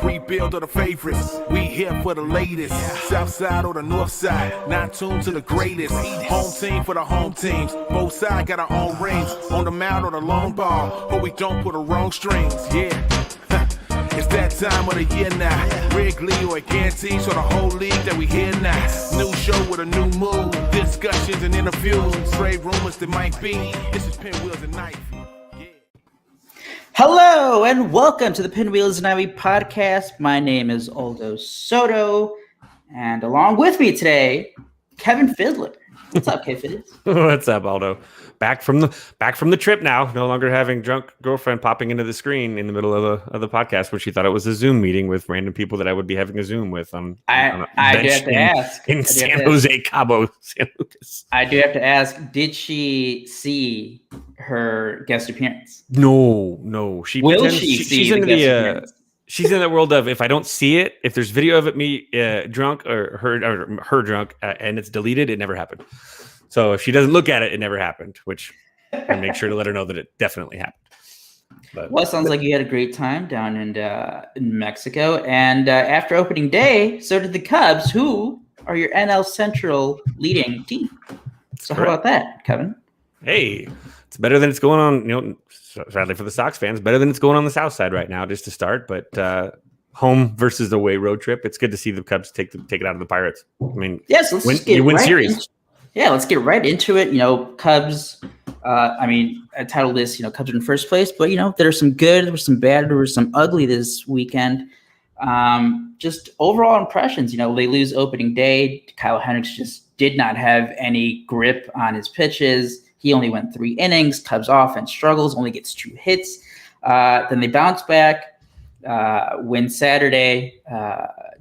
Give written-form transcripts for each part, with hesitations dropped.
rebuild of the favorites. We here for the latest. South side or the north side, not tuned to the greatest. Home team for the home teams. Both sides got our own rings. On the mound or the long ball, but we don't pull the wrong strings. Yeah. It's that time of the year now. Wrigley or Gantes or the whole league that we hear now. New show with a new mood. Discussions and interviews. Trade rumors that might be. This is Pinwheels and Knife. Hello and welcome to the Pinwheels and Ivy podcast. My name is Aldo Soto, and along with me today, Kevin Fiddler. What's up, Kevin? What's up, Aldo? Back from the trip now. No longer having drunk girlfriend popping into the screen in the middle of the podcast, which she thought it was a Zoom meeting with random people that I would be having a Zoom with on a bench in San Jose, Cabo, San Lucas. I do have to ask: did she see her guest appearance? No. She's into appearance? She's in that world of if I don't see it, if there's video of it me drunk or her drunk and it's deleted, it never happened. So if she doesn't look at it, it never happened, which I make sure to let her know that it definitely happened. Well, it sounds like you had a great time down in Mexico. And after opening day, so did the Cubs, who are your NL Central leading team. So how about that, Kevin? Hey, it's better than it's going on, sadly for the Sox fans, better than it's going on the South Side right now, just to start. But home versus away road trip, it's good to see the Cubs take it out of the Pirates. I mean, yes, you win series. Let's get right into it. Cubs. I titled this, Cubs in first place, but there was some good, there was some bad, there was some ugly this weekend. Just overall impressions. They lose opening day. Kyle Hendricks just did not have any grip on his pitches. He only went 3 innings. Cubs offense struggles, only gets 2 hits. Then they bounce back, win Saturday.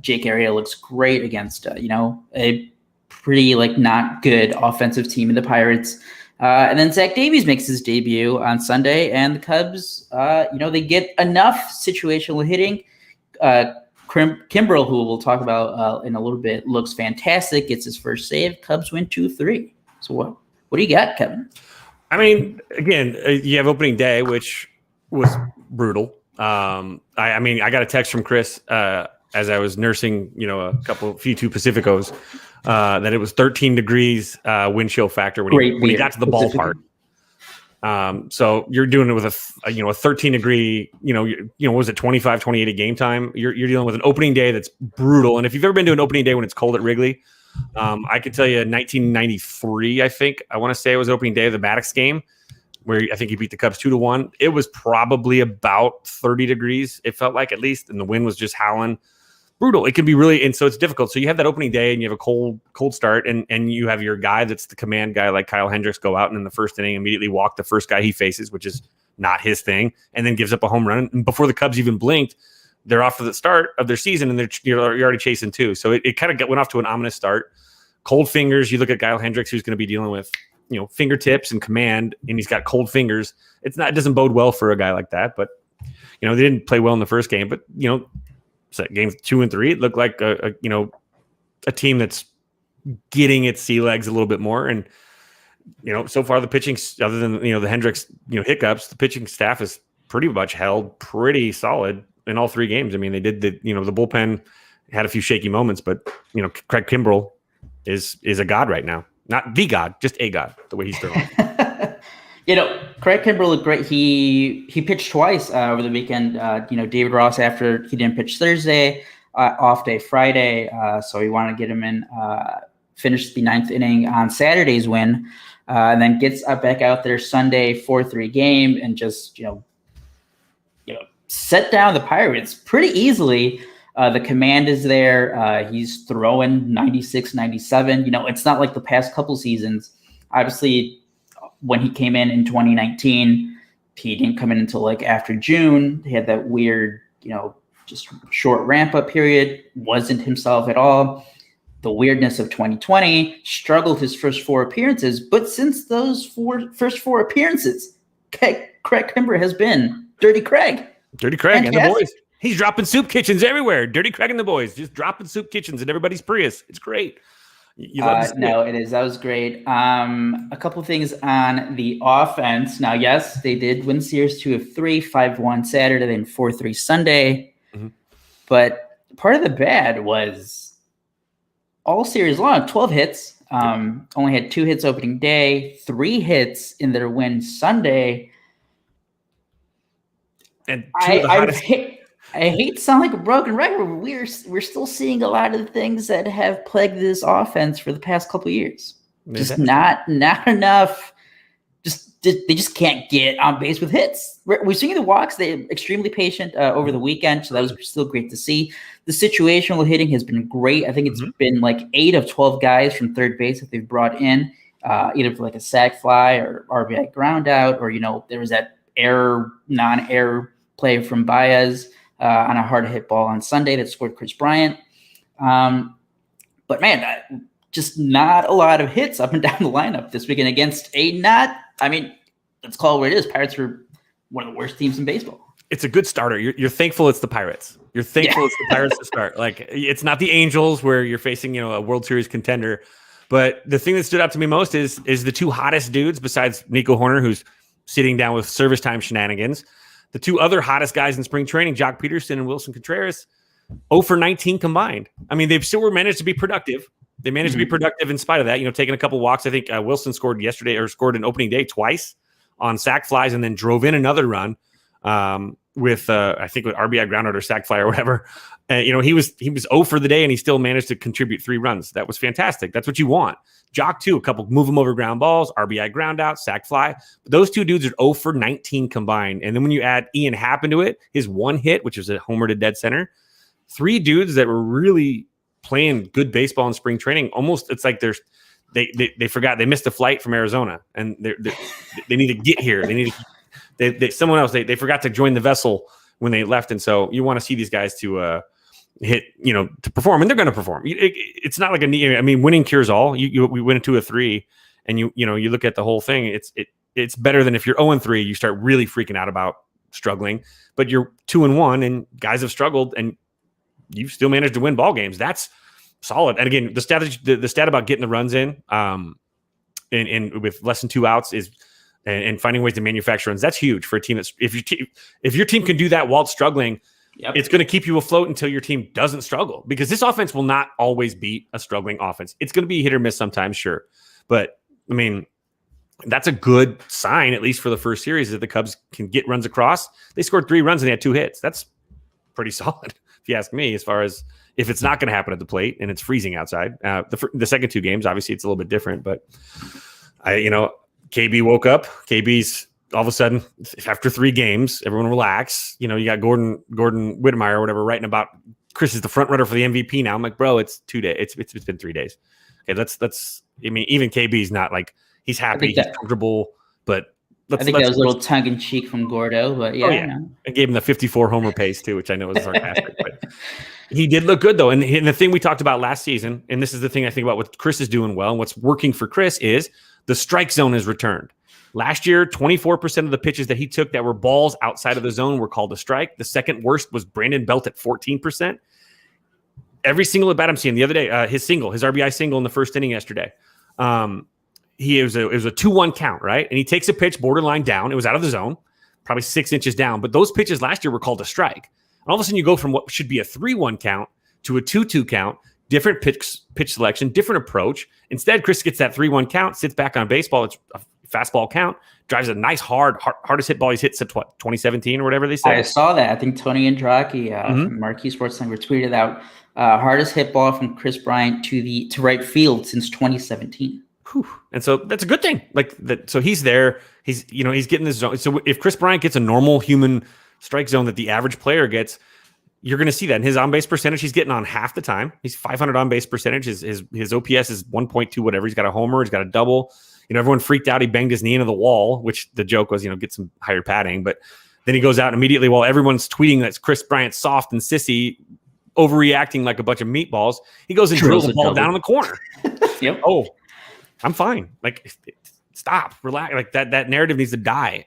Jake Arrieta looks great against, a pretty not good offensive team in the Pirates. And then Zach Davies makes his debut on Sunday, and the Cubs, they get enough situational hitting. Kimbrel, who we'll talk about in a little bit, looks fantastic, gets his first save. Cubs win 2-3. So what do you got, Kevin? I mean, again, you have opening day, which was brutal. I got a text from Chris as I was nursing, a few two Pacificos, that it was 13 degrees wind chill factor when he got to the ballpark. So you're doing it with a 13 degree, was it 25, 28 at game time? You're dealing with an opening day that's brutal. And if you've ever been to an opening day when it's cold at Wrigley, I could tell you 1993, I want to say it was opening day of the Maddox game where I think he beat the Cubs 2-1. It was probably about 30 degrees. It felt like, at least, and the wind was just howling. Brutal. It can be really, and so it's difficult. So you have that opening day and you have a cold start, and you have your guy that's the command guy like Kyle Hendricks go out and in the first inning immediately walk the first guy he faces, which is not his thing, and then gives up a home run. And before the Cubs even blinked, they're off to the start of their season, and you're already wachasing too. So it kind of went off to an ominous start. Cold fingers. You look at Kyle Hendricks, who's going to be dealing with fingertips and command, and he's got cold fingers. It doesn't bode well for a guy like that. But they didn't play well in the first game, but games 2 and 3, it looked like a team that's getting its sea legs a little bit more. And so far the pitching, other than the Hendricks hiccups, the pitching staff is pretty much held pretty solid in all 3 games. I mean, they did the bullpen had a few shaky moments, but Craig Kimbrel is a god right now. Not the god, just a god, the way he's throwing. Craig Kimbrel looked great. He pitched twice over the weekend. David Ross, after he didn't pitch Thursday, off day Friday, so he wanted to get him in, finished the 9th inning on Saturday's win, and then gets back out there Sunday 4-3 game and just set down the Pirates pretty easily. The command is there. He's throwing 96, 97. It's not like the past couple seasons. Obviously, when he came in 2019, he didn't come in until after June. He had that weird, just short ramp up period. Wasn't himself at all. The weirdness of 2020, struggled his first 4 appearances. But since those first 4 appearances, Craig Kimbrel has been Dirty Craig. Dirty Craig and the boys. He's dropping soup kitchens everywhere. Dirty Craig and the boys just dropping soup kitchens in everybody's Prius. It's great. No, it is. That was great. A couple of things on the offense. Now, yes, they did win series 2 of 3, 5-1 Saturday, then 4-3 Sunday. Mm-hmm. But part of the bad was all series long, 12 hits. Only had 2 hits opening day, 3 hits in their win Sunday. And I hate to sound like a broken record. We're still seeing a lot of the things that have plagued this offense for the past couple of years. Just not enough. They just can't get on base with hits. We're seeing the walks. They're extremely patient over the weekend, so that was still great to see. The situational hitting has been great. I think it's been like 8 of 12 guys from third base that they've brought in, either for like a sac fly or RBI ground out, or there was that non-error play from Baez on a hard hit ball on Sunday that scored Chris Bryant. But man, just not a lot of hits up and down the lineup this weekend against let's call it what it is. Pirates were one of the worst teams in baseball. It's a good starter. You're thankful it's the Pirates. You're thankful it's the Pirates to start. Like, it's not the Angels where you're facing, a World Series contender. But the thing that stood out to me most is the 2 hottest dudes besides Nico Horner, who's sitting down with service time shenanigans. The 2 other hottest guys in spring training, Jock Peterson and Wilson Contreras, 0 for 19 combined. I mean, they've still managed to be productive. They managed to be productive in spite of that, taking a couple walks. I think Wilson scored an opening day twice on sac flies and then drove in another run with RBI ground out or sac fly or whatever. He was 0 for the day and he still managed to contribute 3 runs. That was fantastic. That's what you want. Jock too, a couple move him over ground balls, RBI ground out, sac fly. But those 2 dudes are 0 for 19 combined. And then when you add Ian Happ into it, his 1 hit, which was a homer to dead center, 3 dudes that were really playing good baseball in spring training. Almost, it's like they forgot they missed a flight from Arizona and they need to get here. They need to, they forgot to join the vessel when they left. And so you want to see these guys to hit, to perform, and they're going to perform. It's not like winning cures all. We win a 2 of 3 and you look at the whole thing. It's better than if you're 0-3, you start really freaking out about struggling, but you're 2-1 and guys have struggled and you've still managed to win ball games. That's solid. And again, the stat about getting the runs in, and with less than 2 outs and finding ways to manufacture runs. That's huge for a team. If your team can do that while struggling, it's going to keep you afloat until your team doesn't struggle, because this offense will not always beat a struggling offense. It's going to be hit or miss sometimes, sure. But that's a good sign, at least for the first series, that the Cubs can get runs across. They scored 3 runs and they had 2 hits. That's pretty solid, if you ask me, as far as if it's not going to happen at the plate and it's freezing outside. The second 2 games, obviously it's a little bit different, but KB woke up. KB's all of a sudden, after 3 games, everyone relax. You got Gordon Whittemire or whatever writing about Chris is the front runner for the MVP now. I'm like, bro, it's 2 days. It's been 3 days. Okay, that's. Even KB's not like he's happy, he's comfortable, but I think that was a little tongue in cheek from Gordo, but yeah. I gave him the 54 homer pace too, which I know is sarcastic, but he did look good though. And the thing we talked about last season, and this is the thing I think about what Chris is doing well and what's working for Chris, is the strike zone has returned. Last year, 24% of the pitches that he took that were balls outside of the zone were called a strike. The second worst was Brandon Belt at 14%. Every single at bat I'm seeing the other day, his RBI single in the first inning yesterday. It was a 2-1 count, right? And he takes a pitch borderline down. It was out of the zone, probably 6 inches down. But those pitches last year were called a strike. And all of a sudden you go from what should be a 3-1 count to a 2-2 count, different pitch selection, different approach. Instead, Chris gets that 3-1 count, sits back on baseball. It's a fastball count, drives a nice hardest hit ball he's hit since 2017 or whatever they said. I saw that. I think Tony Andraki from Marquee Sports Center tweeted out hardest hit ball from Chris Bryant to right field since 2017. Whew. And so that's a good thing. Like that. So he's there. He's getting this zone. So if Chris Bryant gets a normal human strike zone that the average player gets, you're going to see that in his on base percentage. He's getting on half the time. He's 500 on base percentage. His OPS is 1.2 whatever. He's got a homer. He's got a double. Everyone freaked out. He banged his knee into the wall, which the joke was, get some higher padding. But then he goes out immediately while everyone's tweeting that Chris Bryant's soft and sissy, overreacting like a bunch of meatballs. He goes and drills the ball down in the corner. Yep. Oh, I'm fine. Like, stop, relax. Like that narrative needs to die.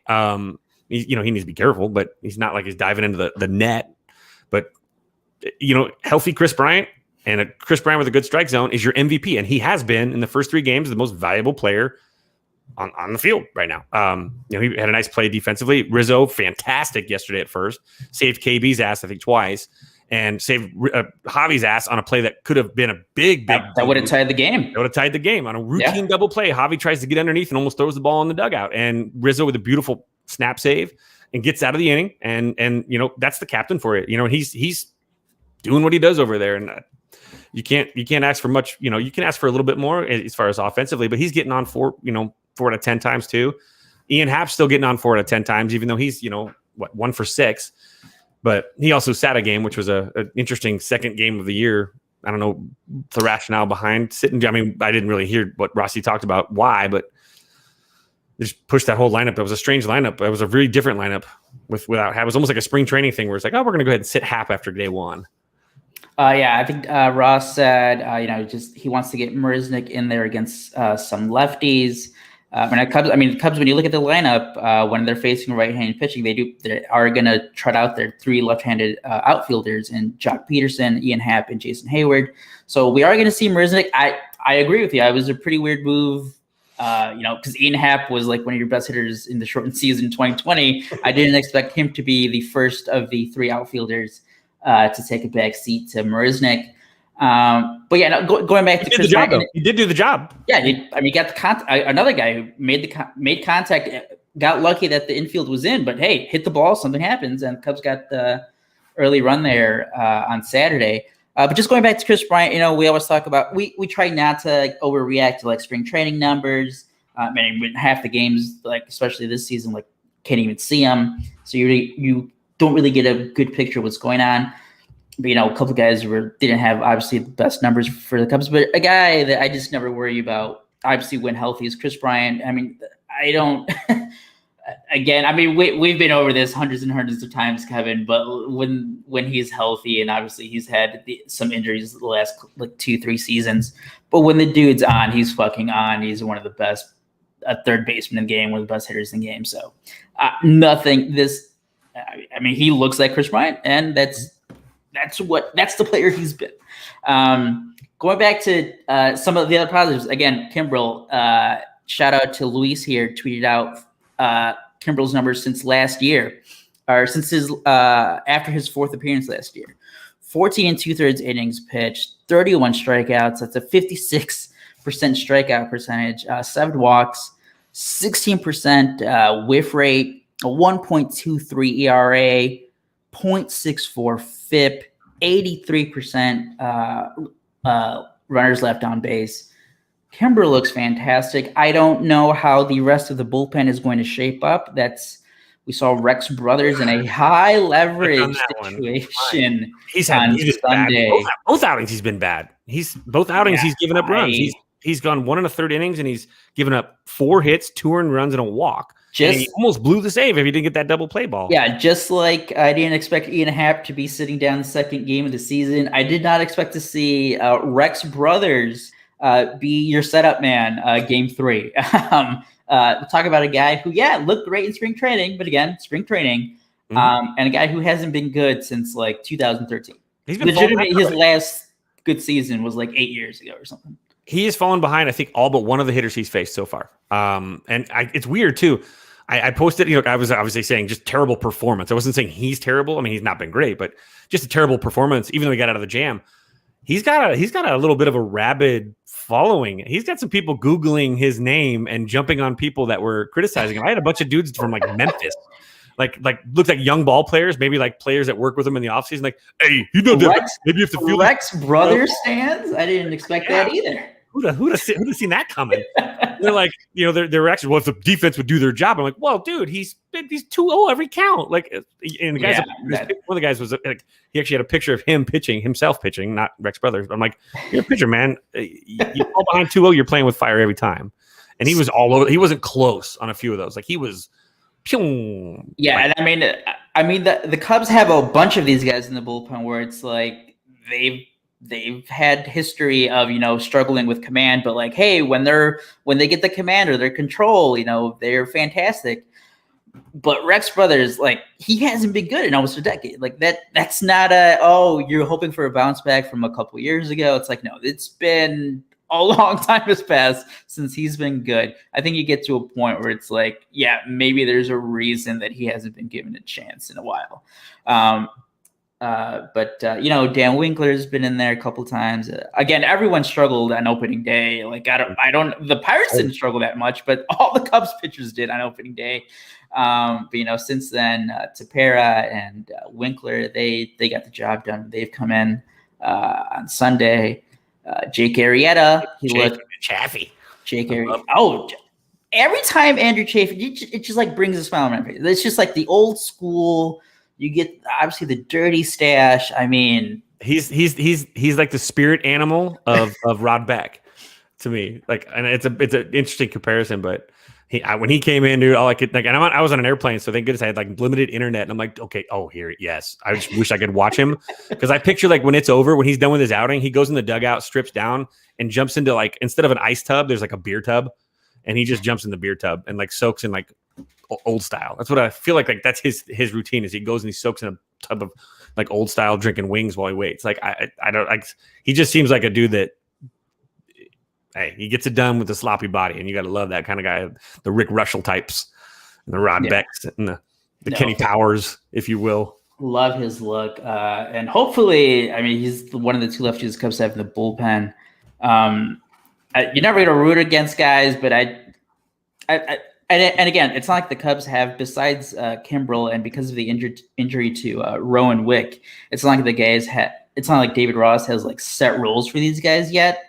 He needs to be careful, but he's not like he's diving into the net. But healthy Chris Bryant and a Chris Bryant with a good strike zone is your MVP, and he has been in the first 3 games the most valuable player on the field right now. He had a nice play defensively. Rizzo, fantastic yesterday at first, saved KB's ass I think twice, and saved Javi's ass on a play that could have been a big. That would have tied the game. That would have tied the game on a routine double play. Javi tries to get underneath and almost throws the ball in the dugout, and Rizzo with a beautiful snap save and gets out of the inning. And that's the captain for it. He's doing what he does over there, and you can't ask for much. You can ask for a little bit more as far as offensively, but he's getting on 4 out of 10 times too. Ian Happ's still getting on 4 out of 10 times, even though he's 1 for 6. But he also sat a game, which was an interesting second game of the year. I don't know the rationale behind sitting. I mean, I didn't really hear what Rossi talked about, why, but they just pushed that whole lineup. It was a strange lineup. It was a really different lineup without Happ. It was almost like a spring training thing where it's like, oh, we're going to go ahead and sit Happ after day 1. I think Ross said, he wants to get Marisnick in there against some lefties. The Cubs, when you look at the lineup, when they're facing right-handed pitching, they are going to trot out their 3 left-handed outfielders in Jock Peterson, Ian Happ, and Jason Hayward. So we are going to see Marisnick. I agree with you. It was a pretty weird move, because Ian Happ was like one of your best hitters in the shortened season in 2020. I didn't expect him to be the first of the 3 outfielders to take a back seat to Marisnick. Going back to Chris Bryant, he did do the job. Yeah, he got the another guy who made contact, got lucky that the infield was in, but hey, hit the ball, something happens, and Cubs got the early run there on Saturday. But just going back to Chris Bryant, we always talk about we try not to overreact to spring training numbers. Half the games, especially this season, can't even see them, so you don't really get a good picture of what's going on. But, a couple of guys didn't have, obviously, the best numbers for the Cubs. But a guy that I just never worry about, obviously, when healthy, is Chris Bryant. I don't – again, we've been over this hundreds and hundreds of times, Kevin. But when he's healthy, and obviously he's had some injuries the last 2-3 seasons. But when the dude's on, he's fucking on. He's one of the best third baseman in the game, one of the best hitters in the game. So he looks like Chris Bryant, and that's the player he's been. Going back to some of the other positives, again, Kimbrel, shout out to Luis here, tweeted out Kimbrel's numbers since last year, or since after his 4th appearance last year. 14 2/3 innings pitched, 31 strikeouts. That's a 56% strikeout percentage, 7 walks, 16% whiff rate, a 1.23 ERA, 0.64 FIP, 83% runners left on base. Kimbrel looks fantastic. I don't know how the rest of the bullpen is going to shape up. We saw Rex Brothers in a high leverage situation on Sunday. Both outings he's been bad. He's given up runs. He's gone 1 1/3 innings and he's given up 4 hits, 2 earned runs, and a walk. He almost blew the save if he didn't get that double play ball. Yeah, just like I didn't expect Ian Happ to be sitting down the second game of the season, I did not expect to see Rex Brothers be your setup man game 3. We'll talk about a guy who, looked great in spring training, but again, spring training, and a guy who hasn't been good since 2013. He's been his last good season was 8 years ago or something. He has fallen behind, I think, all but one of the hitters he's faced so far. It's weird, too. I posted, I was obviously saying just terrible performance. I wasn't saying he's terrible. He's not been great, but just a terrible performance, even though he got out of the jam. He's got a little bit of a rabid following. He's got some people Googling his name and jumping on people that were criticizing him. I had a bunch of dudes from Memphis. Looked like young ball players, maybe players that work with him in the offseason. Hey, that. Maybe you have to feel Rex Brothers stands? I didn't expect that either. Who'd have seen that coming? They're they're actually, well, if the defense would do their job, I'm like, well, dude, he's 2-0 every count. And the guys, one of the guys was he actually had a picture of himself pitching, not Rex Brothers. I'm like, you're a pitcher, man. You fall behind 2-0, you're playing with fire every time. And he was all over. He wasn't close on a few of those. He was. Yeah, and the Cubs have a bunch of these guys in the bullpen where it's they've had history of struggling with command, but hey, when they get the command or their control, they're fantastic. But Rex Brothers, he hasn't been good in almost a decade. That's not you're hoping for a bounce back from a couple years ago. It's no, it's been a long time has passed since he's been good. I think you get to a point where it's maybe there's a reason that he hasn't been given a chance in a while. But Dan Winkler's been in there a couple times. Again, everyone struggled on opening day. Like the Pirates didn't struggle that much, but all the Cubs pitchers did on opening day. But since then, Tepera and Winkler, they got the job done. They've come in on Sunday. Jake Arrieta, he looked Chaffee. Jake Arrieta. Oh, every time Andrew Chaffee, it just like brings a smile on my face. It's just like the old school. You get obviously the dirty stash. I mean, he's like the spirit animal of Rod Beck to me. Like, and it's an interesting comparison, but when he came in, dude, all I could like, and I was on an airplane, so thank goodness I had like limited internet, and I'm like, okay, yes, I just wish I could watch him because I picture like when it's over, when he's done with his outing, he goes in the dugout, strips down, and jumps into like instead of an ice tub, there's like a beer tub, and he just jumps in the beer tub and like soaks in like old style. That's what I feel like that's his routine is he goes and he soaks in a tub of like old style drinking wings while he waits. Like I don't like, he just seems like a dude that, hey, he gets it done with a sloppy body, and you got to love that kind of guy, the Rick Russell types and the Rod Becks and the Kenny Powers, if you will. Love his look. And hopefully, I mean, he's one of the two lefties the Cubs have in the bullpen. You're never going to root against guys, but And again, it's not like the Cubs have, besides Kimbrel, and because of the injury to Rowan Wick, it's not like the guys it's not like David Ross has like set rules for these guys yet.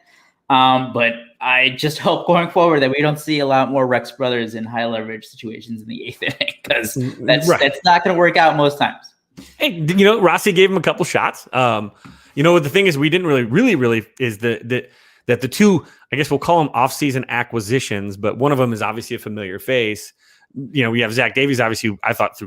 But I just hope going forward that we don't see a lot more Rex brothers in high leverage situations in the 8th inning, because that's not going to work out most times. Hey, Rossi gave him a couple shots. The thing is, we didn't really is that the two, I guess we'll call them off-season acquisitions, but one of them is obviously a familiar face. We have Zach Davies, obviously, I thought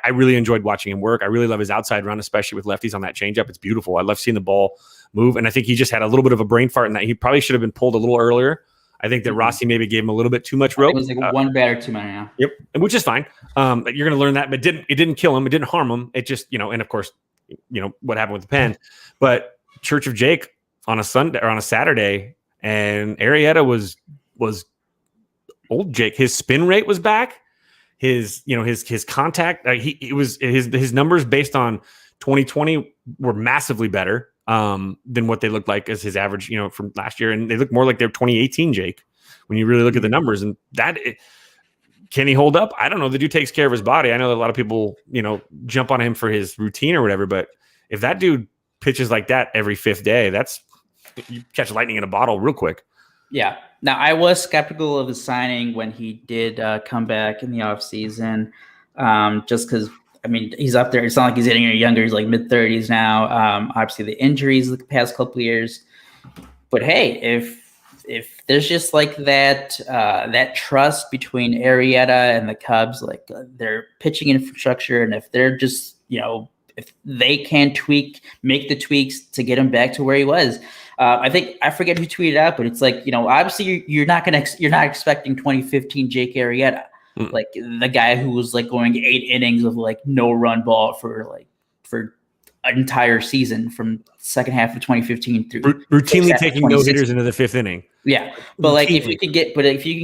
I really enjoyed watching him work. I really love his outside run, especially with lefties on that changeup. It's beautiful. I love seeing the ball move, and I think he just had a little bit of a brain fart in that he probably should have been pulled a little earlier. I think that Rossi maybe gave him a little bit too much rope. It was like one batter too many now. Yep, which is fine. You're going to learn that, but it didn't kill him. It didn't harm him. It just, and of course, what happened with the pen. But Church of Jake on a Sunday or on a Saturday, and Arrieta was old Jake. His spin rate was back. His contact. His numbers based on 2020 were massively better than what they looked like as his average, from last year, and they look more like their 2018 Jake when you really look at the numbers. And can he hold up? I don't know. The dude takes care of his body. I know that a lot of people, jump on him for his routine or whatever, but if that dude pitches like that every 5th day, you catch lightning in a bottle real quick. Yeah. Now, I was skeptical of his signing when he did come back in the offseason, just because, I mean, he's up there. It's not like he's getting any younger. He's like mid-30s now. Obviously, the injuries the past couple of years. But, hey, if there's just like that trust between Arrieta and the Cubs, like their pitching infrastructure, and if they're just, if they can make the tweaks to get him back to where he was. I forget who tweeted out, but it's like, obviously you're not expecting 2015 Jake Arrieta, like the guy who was like going 8 innings of like no run ball for an entire season from second half of 2015 through routinely taking no hitters into the 5th inning. Yeah. But like, if you can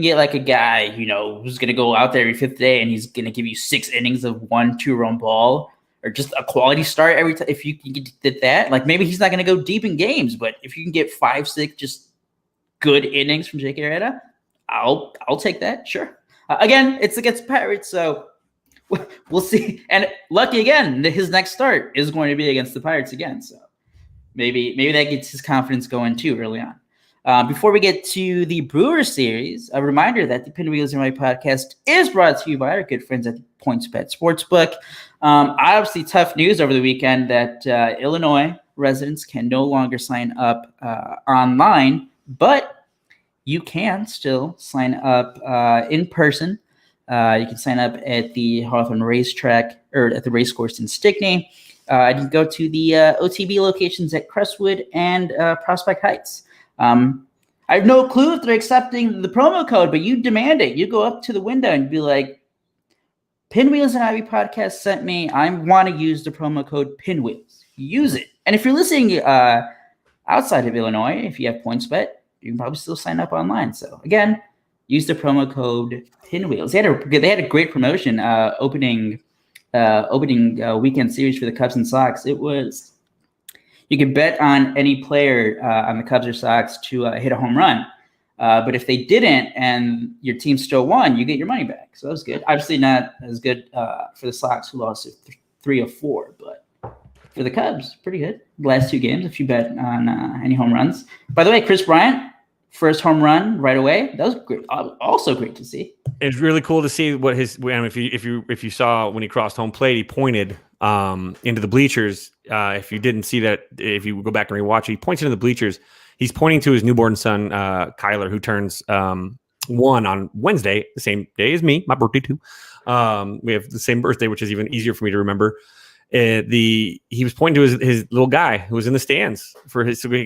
get like a guy, who's going to go out there every 5th day and he's going to give you 6 innings of 1-2 run ball, or just a quality start every time, if you can get that, like maybe he's not going to go deep in games, but if you can get 5-6 just good innings from Jake Arrieta, I'll take that. Sure. Again, it's against Pirates, so we'll see. And lucky again, his next start is going to be against the Pirates again. So maybe that gets his confidence going too early on. Before we get to the Brewers series, a reminder that the Pinwheels and My podcast is brought to you by our good friends at PointsBet Sportsbook. Obviously, tough news over the weekend that Illinois residents can no longer sign up online, but you can still sign up in person. You can sign up at the Hawthorne Racetrack or at the racecourse in Stickney. You can go to the OTB locations at Crestwood and Prospect Heights. I have no clue if they're accepting the promo code, but you demand it. You go up to the window and be like, Pinwheels and Ivy Podcast sent me. I want to use the promo code Pinwheels. Use it. And if you're listening outside of Illinois, if you have PointsBet, you can probably still sign up online. So again, use the promo code Pinwheels. They had a great promotion opening opening weekend series for the Cubs and Sox. It was you could bet on any player on the Cubs or Sox to hit a home run. But if they didn't and your team still won, you get your money back. So that was good. Obviously not as good for the Sox, who lost 3 of 4, but for the Cubs, pretty good. The last 2 games, if you bet on any home runs. By the way, Chris Bryant, first home run right away. That was great. Also great to see. It's really cool to see what his. If you saw when he crossed home plate, he pointed into the bleachers. If you didn't see that, if you go back and rewatch it, he points into the bleachers. He's pointing to his newborn son, Kyler, who turns 1 on Wednesday, the same day as me, my birthday too. We have the same birthday, which is even easier for me to remember. He was pointing to his little guy who was in the stands for his. So he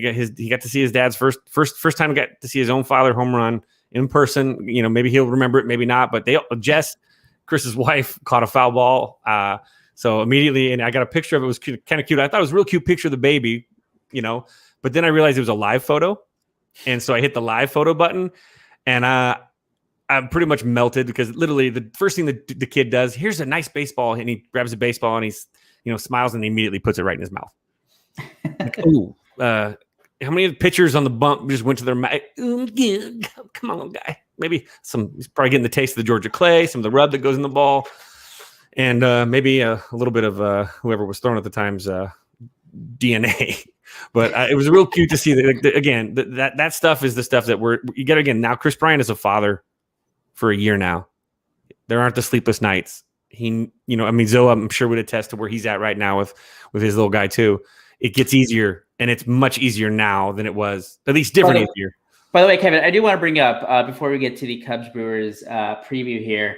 got to see his dad's first time. Got to see his own father home run in person. Maybe he'll remember it, maybe not. But Jess, Chris's wife, caught a foul ball. So immediately, and I got a picture of it. It was kind of cute. I thought it was a real cute picture of the baby. But then I realized it was a live photo, and so I hit the live photo button, and I'm pretty much melted because literally the first thing that the kid does, here's a nice baseball, and he grabs a baseball and he's smiles and he immediately puts it right in his mouth. Like, ooh, how many pitchers on the bump just went to their mouth? Come on, guy. Maybe he's probably getting the taste of the Georgia clay, some of the rub that goes in the ball, and maybe a little bit of whoever was thrown at the time's DNA. But it was real cute to see that. That stuff is the stuff that you get again. Now, Chris Bryant is a father for a year now. There aren't the sleepless nights. Zoe, I'm sure would attest to where he's at right now with his little guy too. It gets easier, and it's much easier now than it was, at least easier. By the way, Kevin, I do want to bring up before we get to the Cubs Brewers preview here,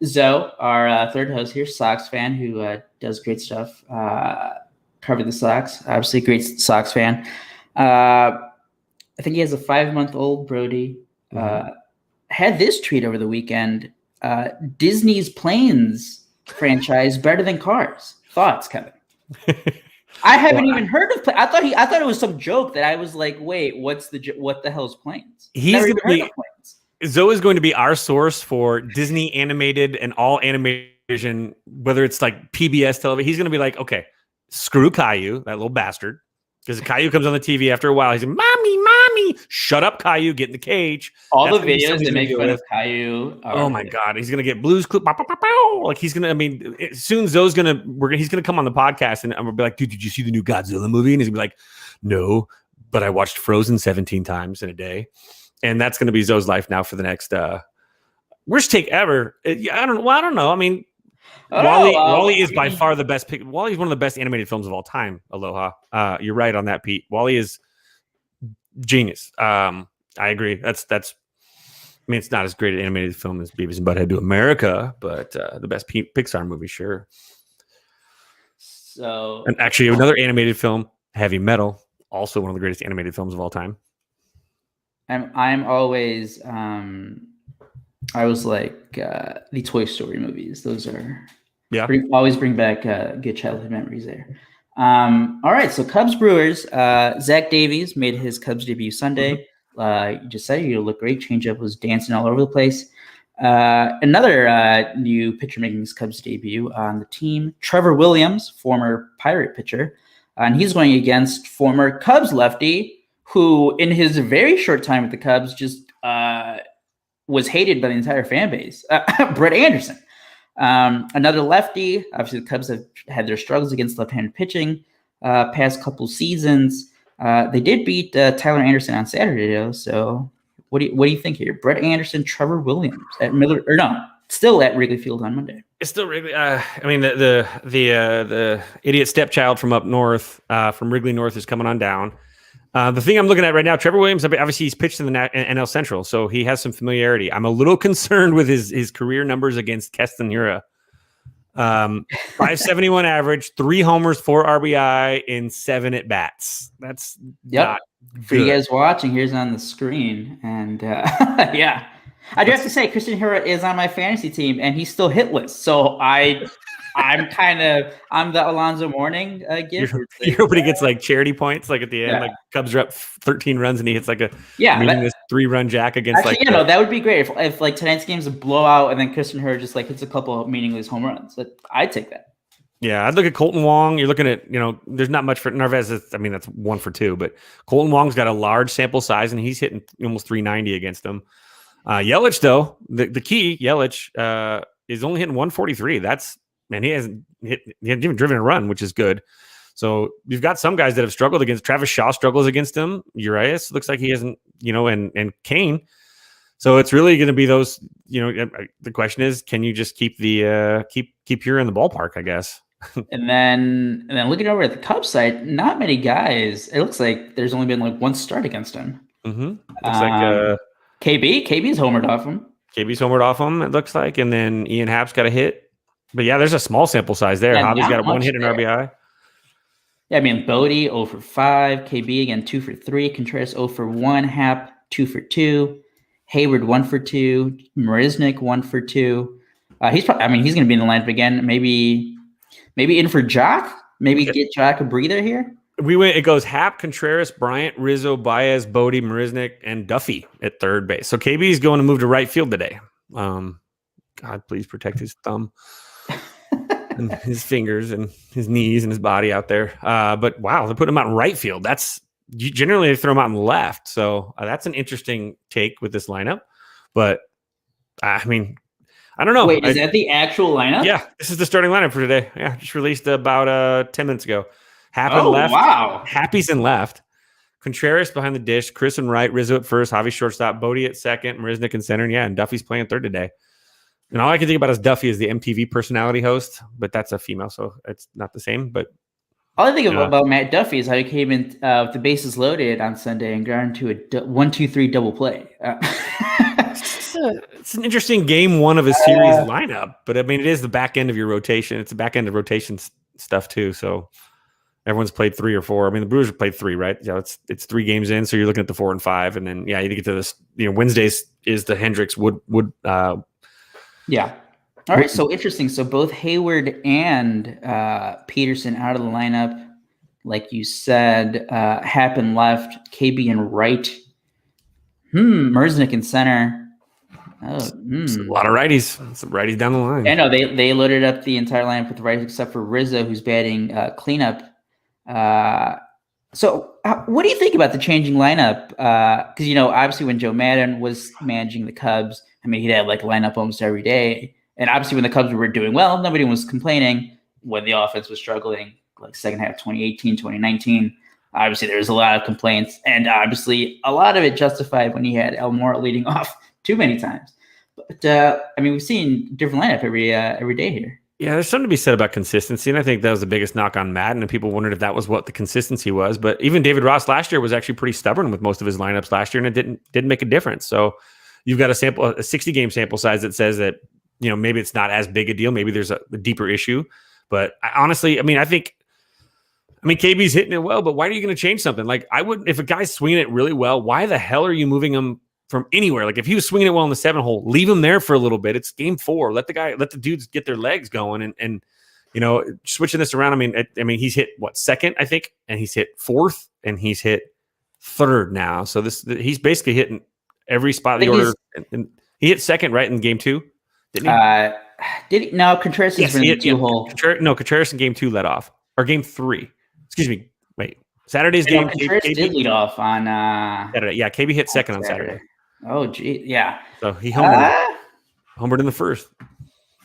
Zoe, our third host here, Sox fan who does great stuff. Covered the Sox, obviously great Sox fan. I think he has a 5-month-old Brody. Had this tweet over the weekend: Disney's Planes franchise better than Cars. Thoughts, Kevin? I haven't even heard of. I thought it was some joke that I was like, wait, what the hell's Planes? Zoe is going to be our source for Disney animated and all animation, whether it's like PBS television. He's going to be like, okay, screw Caillou, that little bastard. Because Caillou comes on the TV after a while. He's like, mommy, shut up, Caillou, get in the cage. All the videos that make fun of Caillou. Oh my God. He's going to get Blues Clues. Like he's going to, soon Zoe's going to, he's going to come on the podcast and I'm going to be like, dude, did you see the new Godzilla movie? And he's going to be like, no, but I watched Frozen 17 times in a day. And that's going to be Zoe's life now for the next, worst take ever. I don't know. I mean, WALL-E is by far the best pick. WALL-E is one of the best animated films of all time. Aloha. You're right on that, Pete. WALL-E is genius. I agree. That's. I mean, it's not as great an animated film as Beavis and Butthead Do America, but the best Pixar movie, sure. So, and actually, another animated film, Heavy Metal, also one of the greatest animated films of all time. I'm always. I was like the Toy Story movies. Those are always bring back good childhood memories there. All right, so Cubs Brewers. Zach Davies made his Cubs debut Sunday. You just said you look great. Changeup was dancing all over the place. Another new pitcher making his Cubs debut on the team, Trevor Williams, former Pirate pitcher, and he's going against former Cubs lefty, who in his very short time with the Cubs just was hated by the entire fan base, Brett Anderson. Another lefty. Obviously, the Cubs have had their struggles against left-handed pitching past couple seasons. They did beat Tyler Anderson on Saturday, though. So, what do you think here? Brett Anderson, Trevor Williams at still at Wrigley Field on Monday. It's still Wrigley. I mean, the idiot stepchild from up north, from Wrigley North, is coming on down. The thing I'm looking at right now, Trevor Williams, obviously he's pitched in the NL Central, so he has some familiarity. I'm a little concerned with his career numbers against Keston Hiura. 571 average, 3 homers, 4 RBI in 7 at-bats. That's not good. For you guys watching, here's on the screen. And yeah, I do have to say, Keston Hiura is on my fantasy team, and he's still hitless. So I I'm the Alonzo Mourning gift. You're hoping he gets like charity points, like at the end, Yeah. like Cubs are up 13 runs and he hits like a Yeah, meaningless 3-run jack against actually, that would be great if like tonight's game's a blowout and then Christian Hurd just like hits a couple of meaningless home runs. I'd take that. Yeah, I'd look at Colton Wong. You're looking at, there's not much for Narvaez. That's 1 for 2, but Colton Wong's got a large sample size and he's hitting almost 390 against them. Yelich, though, the key, Yelich is only hitting 143. He hasn't even driven a run, which is good. So you've got some guys that have struggled against. Travis Shaw struggles against him. Urias looks like he hasn't, and Kane. So it's really going to be those. The question is, can you just keep keep here in the ballpark? I guess. And then looking over at the Cubs side, not many guys. It looks like there's only been like one start against him. Mm-hmm. Looks like KB's homered off him. KB's homered off him. It looks like, and then Ian Happ's got a hit. But yeah, there's a small sample size there. Yeah, Javi's got 1 hit in RBI. Yeah, I mean, Bodie 0 for 5, KB again 2 for 3, Contreras 0 for 1, Happ 2 for 2, Hayward 1 for 2, Marisnik 1 for 2. He's going to be in the lineup again. Maybe in for Jock. Maybe get Jock a breather here. It goes Happ, Contreras, Bryant, Rizzo, Baez, Bodie, Marisnik, and Duffy at third base. So KB is going to move to right field today. God, please protect his thumb. And his fingers and his knees and his body out there. But wow, they put him out in right field. Generally they throw him out in left. So that's an interesting take with this lineup. But I don't know. Wait, is that the actual lineup? Yeah, this is the starting lineup for today. Yeah, just released about 10 minutes ago. Happ in left. Wow. Happy's in left. Contreras behind the dish. Chris in right. Rizzo at first. Javi shortstop. Bodie at second. Marisnik in center. And Duffy's playing third today. And all I can think about is Duffy is the MTV personality host, but that's a female, so it's not the same. But all I think about Matt Duffy is how he came in with the bases loaded on Sunday and got into a 1-2-3 double play. It's an interesting game one of a series lineup, but it is the back end of your rotation. It's the back end of rotation stuff too. So everyone's played 3 or 4. The Brewers have played 3, right? Yeah, it's 3 games in, so you're looking at the 4 and 5, and then you get to this. Wednesdays is the Hendricks Wood. Yeah. All right. So interesting. So both Hayward and Peterson out of the lineup, like you said. Happ in left, KB in right. Marisnik in center. A lot of righties. Some righties down the line. I know they loaded up the entire lineup with righties except for Rizzo, who's batting cleanup. So what do you think about the changing lineup? Because obviously when Joe Madden was managing the Cubs, he'd have like lineup almost every day. And obviously when the Cubs were doing well, nobody was complaining. When the offense was struggling, like second half 2018, 2019, obviously there was a lot of complaints. And obviously a lot of it justified when he had Elmore leading off too many times. But we've seen different lineup every day here. Yeah, there's something to be said about consistency, and I think that was the biggest knock on Madden, and people wondered if that was what the consistency was. But even David Ross last year was actually pretty stubborn with most of his lineups last year, and it didn't make a difference. So you've got a 60-game sample size that says that maybe it's not as big a deal, maybe there's a deeper issue. But honestly, I think KB's hitting it well, but why are you going to change something? Like if a guy's swinging it really well, why the hell are you moving him from anywhere? Like if he was swinging it well in the 7 hole, leave him there for a little bit. It's game 4. Let the dudes get their legs going and switching this around. He's hit second, I think, and he's hit 4th and he's hit 3rd now. So he's basically hitting every spot of the order. And he hit 2nd right in game 2, didn't he? Did he? No, Contreras has been in the 2 hole. Contreras in game 2 led off, or game 3. Excuse me. Wait, Saturday's game. Contreras did lead off on Saturday. Yeah, KB hit 2nd on Saturday. Oh, gee, yeah. So he homered in the 1st.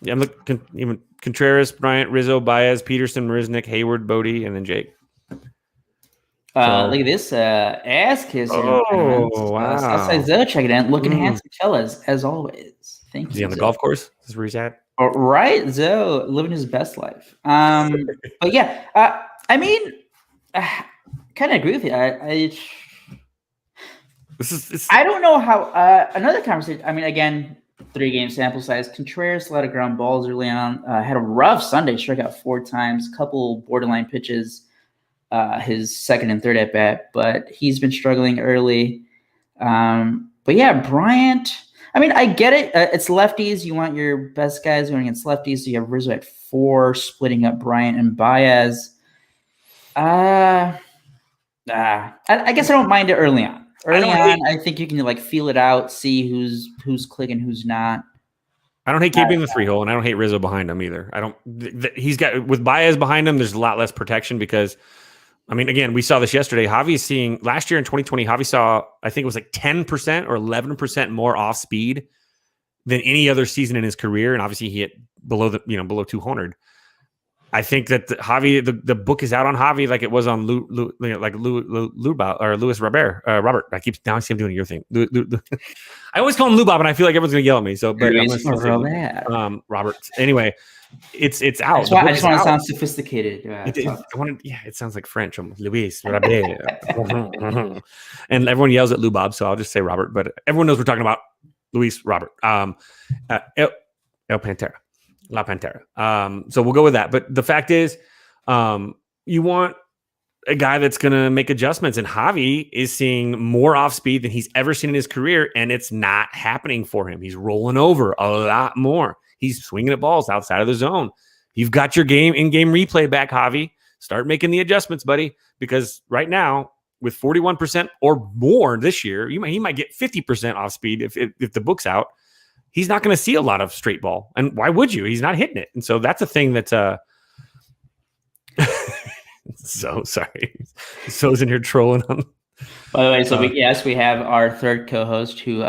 Yeah, I'm looking even Contreras, Bryant, Rizzo, Baez, Peterson, Marisnik, Hayward, Bodie, and then Jake. Look at this ass kisser. Oh, wow. Southside Zoe checking in. Looking handsome fellas, as always. Thank you. Is he on the golf course? Is where he's at? Right, Zoe, living his best life. But yeah, kind of agree with you. I don't know how another conversation. Again, 3-game sample size. Contreras, a lot of ground balls early on. Had a rough Sunday, struck out 4 times, couple borderline pitches. His 2nd and 3rd at bat, but he's been struggling early. But yeah, Bryant. I mean, I get it. It's lefties. You want your best guys going against lefties. So you have Rizzo at 4, splitting up Bryant and Baez. I guess I don't mind it early on. I think you can like feel it out, see who's clicking, who's not. I don't hate keeping the 3-hole, and I don't hate Rizzo behind him either. I don't. He's got with Baez behind him. There's a lot less protection because, I mean, again, we saw this yesterday. Javi's seeing last year in 2020. Javi saw, I think it was like 10% or 11% more off speed than any other season in his career, and obviously he hit below 200. I think that Javi, the book is out on Javi like it was on Louis Robert. Robert, I see him doing your thing. I always call him Lubob, and I feel like everyone's gonna yell at me. So, but Robert. Anyway, it's out. I just want to sound sophisticated. It sounds like French. Louis Robert, and everyone yells at Lubob, so I'll just say Robert. But everyone knows we're talking about Luis Robert. El Pantera. La Pantera. So we'll go with that. But the fact is, you want a guy that's going to make adjustments. And Javi is seeing more off speed than he's ever seen in his career. And it's not happening for him. He's rolling over a lot more. He's swinging at balls outside of the zone. You've got your in-game replay back, Javi. Start making the adjustments, buddy. Because right now, with 41% or more this year, he might get 50% off speed if the book's out. He's not going to see a lot of straight ball. And why would you? He's not hitting it. And so that's a thing that's so sorry. So's in here trolling on. By the way, so we have our third co-host who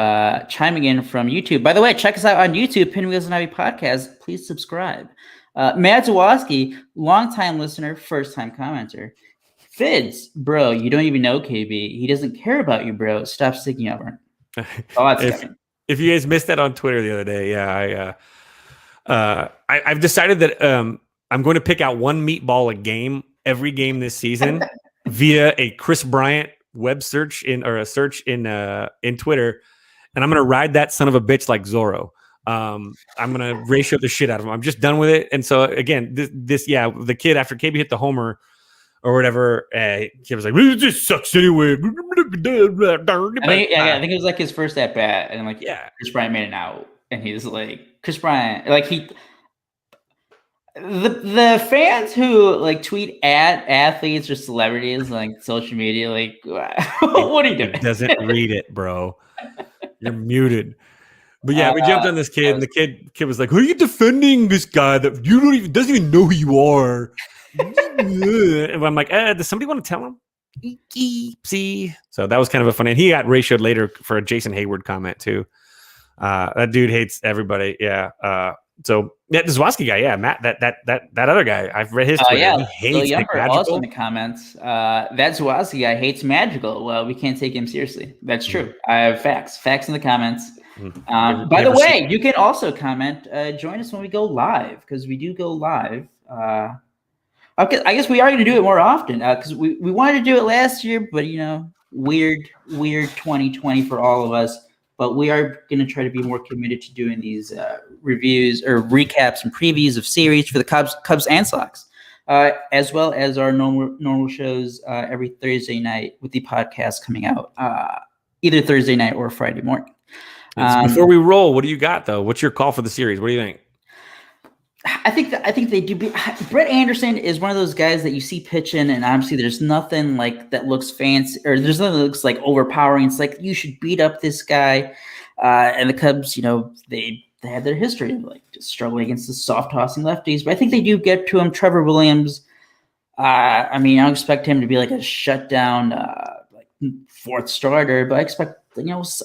chiming in from YouTube. By the way, check us out on YouTube, Pinwheels and Ivy Podcast. Please subscribe. Matt Zawoski, longtime listener, first-time commenter. Fids, bro, you don't even know KB. He doesn't care about you, bro. Stop sticking up. Oh, that's coming. If you guys missed that on Twitter the other day, I've decided that I'm going to pick out one meatball a game every game this season via a Chris Bryant web search in Twitter, and I'm going to ride that son of a bitch like Zorro. I'm going to ratio the shit out of him. I'm just done with it. And so again, the kid after KB hit the homer or whatever, he was like, "This sucks anyway." I think it was like his first at bat, and Chris Bryant made an out, and he was like, Chris Bryant, the fans who like tweet at athletes or celebrities like social media, like, what are you doing? Doesn't read it, bro. You're muted. But yeah, we jumped on this kid, and the kid was like, "Who are you defending this guy that doesn't even know who you are?" And I'm like, does somebody want to tell him? See, so that was kind of a fun. And he got ratioed later for a Jason Hayward comment too. That dude hates everybody. Yeah. So the Zawoski guy, yeah, Matt, that other guy, I've read his Twitter. He hates Nick Magical. Also in the comments, that Zawoski guy hates Magical. Well, we can't take him seriously. That's true. I have facts in the comments. By the way, you can also comment. Join us when we go live, because we do go live. I guess we are going to do it more often because we wanted to do it last year, but weird 2020 for all of us. But we are going to try to be more committed to doing these reviews or recaps and previews of series for the Cubs and Sox, as well as our normal shows every Thursday night with the podcast coming out either Thursday night or Friday morning. Before we roll, what do you got though? What's your call for the series? What do you think? I think they do. Brett Anderson is one of those guys that you see pitching, and obviously there's nothing like that looks fancy, or there's nothing that looks like overpowering. It's like you should beat up this guy. And the Cubs, they had their history of like just struggling against the soft tossing lefties, but I think they do get to him. Trevor Williams. I don't expect him to be like a shutdown fourth starter, but I expect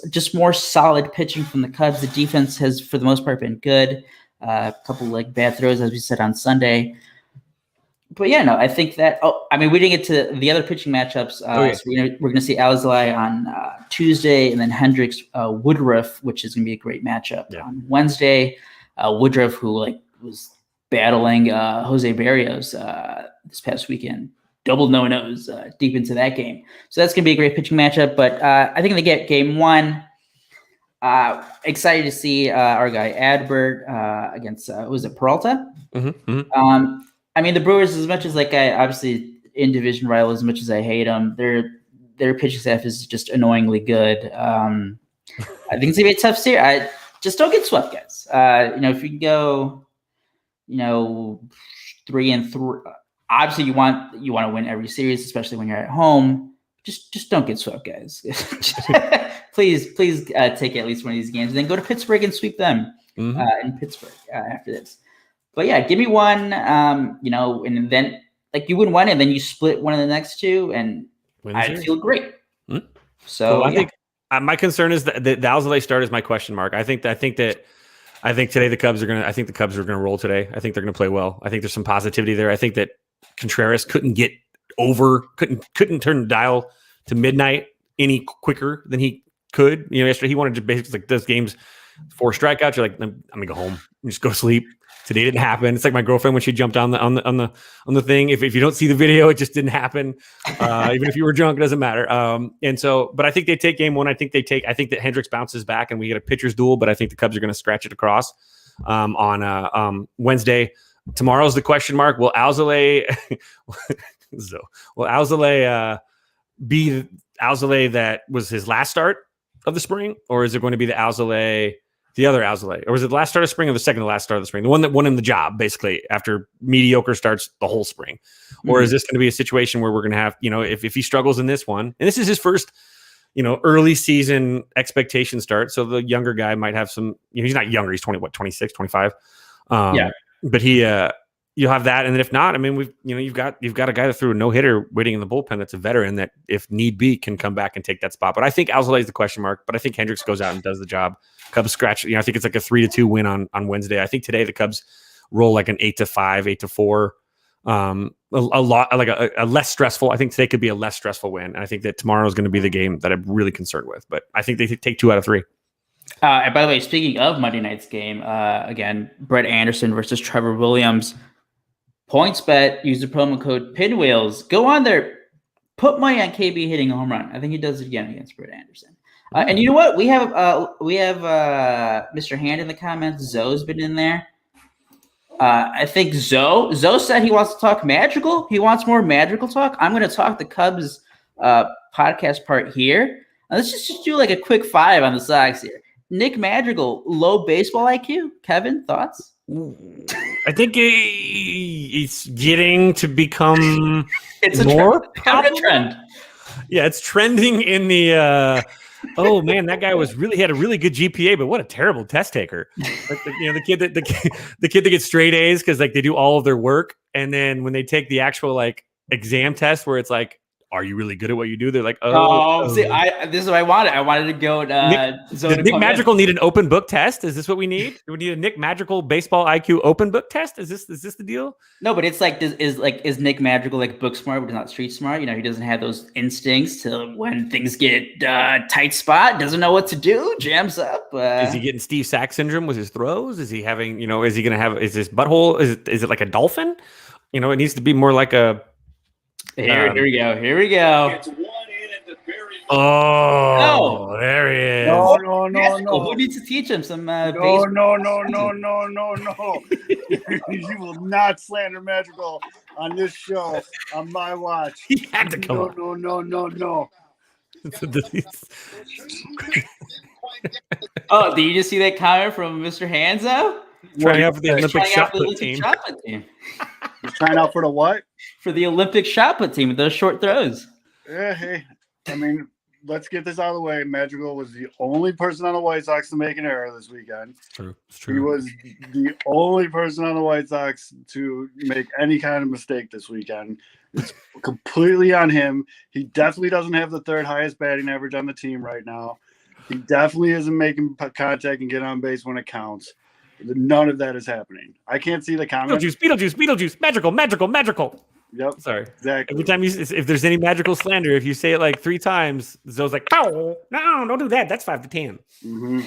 just more solid pitching from the Cubs. The defense has, for the most part, been good. A couple like bad throws, as we said on Sunday. But I think that. We didn't get to the other pitching matchups. So we're going to see Alzolay on Tuesday, and then Hendricks Woodruff, which is going to be a great matchup on Wednesday. Woodruff, who was battling Jose Barrios this past weekend, double no-nos deep into that game. So that's going to be a great pitching matchup. But I think they get game one. Excited to see our guy Adbert against was it Peralta? Mm-hmm. The Brewers, as much as I obviously in division rival, as much as I hate them, their pitching staff is just annoyingly good. I think it's gonna be a tough series. I just don't get swept, guys. If you can go, 3-3, obviously you want to win every series, especially when you're at home. Just don't get swept, guys. please take at least one of these games, and then go to Pittsburgh and sweep them in Pittsburgh after this. But yeah, give me one. And then you win one, and then you split one of the next two, and I feel great. Mm-hmm. So I think my concern is that the Alzolay start is my question mark. I think today the Cubs are gonna roll today. I think they're gonna play well. I think there's some positivity there. I think that Contreras couldn't turn the dial to midnight any quicker than he could. Yesterday he wanted to basically those games 4 strikeouts. You're like, I'm gonna go home and just go to sleep. Today didn't happen. It's like my girlfriend when she jumped on the thing. If you don't see the video, it just didn't happen. Even if you were drunk, it doesn't matter. But I think they take game 1. I think that Hendricks bounces back and we get a pitcher's duel. But I think the Cubs are going to scratch it across on Wednesday. Tomorrow's the question mark. Will Alzolay be the Alzolay that was his last start of the spring, or is it going to be the other Alzolay, or was it the last start of spring or the second to last start of the spring? The one that won him the job, basically, after mediocre starts the whole spring. Or is this going to be a situation where we're going to have, if he struggles in this one, and this is his first, early season expectation start. So the younger guy might have some, he's not younger. He's 26, 25. But you'll have that. And then if not, I mean, you've got a guy that threw a no-hitter waiting in the bullpen. That's a veteran that if need be can come back and take that spot. But I think Alzolay is the question mark, but I think Hendricks goes out and does the job. Cubs scratch, I think it's like a 3-2 win on Wednesday. I think today the Cubs roll like an 8-5, 8-4. A lot like a less stressful. I think today could be a less stressful win. And I think that tomorrow is going to be the game that I'm really concerned with. But I think they take 2 out of 3. And by the way, speaking of Monday night's game, again, Brett Anderson versus Trevor Williams. PointsBet, use the promo code Pinwheels. Go on there, put money on KB hitting a home run. I think he does it again against Brett Anderson. And you know what? We have Mr. Hand in the comments. Zoe's been in there. I think Zoe said he wants to talk magical. He wants more magical talk. I'm going to talk the Cubs podcast part here. Let's just do like a quick 5 on the Sox here. Nick Madrigal, low baseball IQ. Kevin, thoughts? I think he's getting to become it's more a trend. Yeah, it's trending in the oh man, that guy had a really good GPA, but what a terrible test taker. Like the kid that gets straight A's because like they do all of their work, and then when they take the actual like exam test where it's like, are you really good at what you do? They're like, see, this is what I wanted. I wanted to go. Does Nick Madrigal need an open book test? Is this what we need? Do we need a Nick Madrigal baseball IQ open book test? Is this the deal? No, but it's like, is Nick Madrigal like book smart, but not street smart? He doesn't have those instincts to when things get tight spot, doesn't know what to do, jams up. Is he getting Steve Sack syndrome with his throws? Is he having, is he going to have, is his butthole, is it like a dolphin? It needs to be more like a, Here we go. It's 1 in at the very Oh, there he is. No. Who needs to teach him some No. You will not slander Madrigal on this show, on my watch. He had to come on. No. Oh, did you just see that comment from Mr. Hanzo? Trying out for the Olympic shot put team. He's trying out for the what? For the Olympic shot put team with those short throws. Yeah, hey, I mean, let's get this out of the way. Madrigal was the only person on the White Sox to make an error this weekend. It's true. He was the only person on the White Sox to make any kind of mistake this weekend. It's completely on him. He definitely doesn't have the 3rd highest batting average on the team right now. He definitely isn't making contact and get on base when it counts. None of that is happening. I can't see the comment. Beetlejuice, magical. Yep. Sorry. Exactly. Every time if there's any magical slander, if you say it like 3 times, Zoe's like, oh, no, don't do that. That's 5 to 10. Mm-hmm.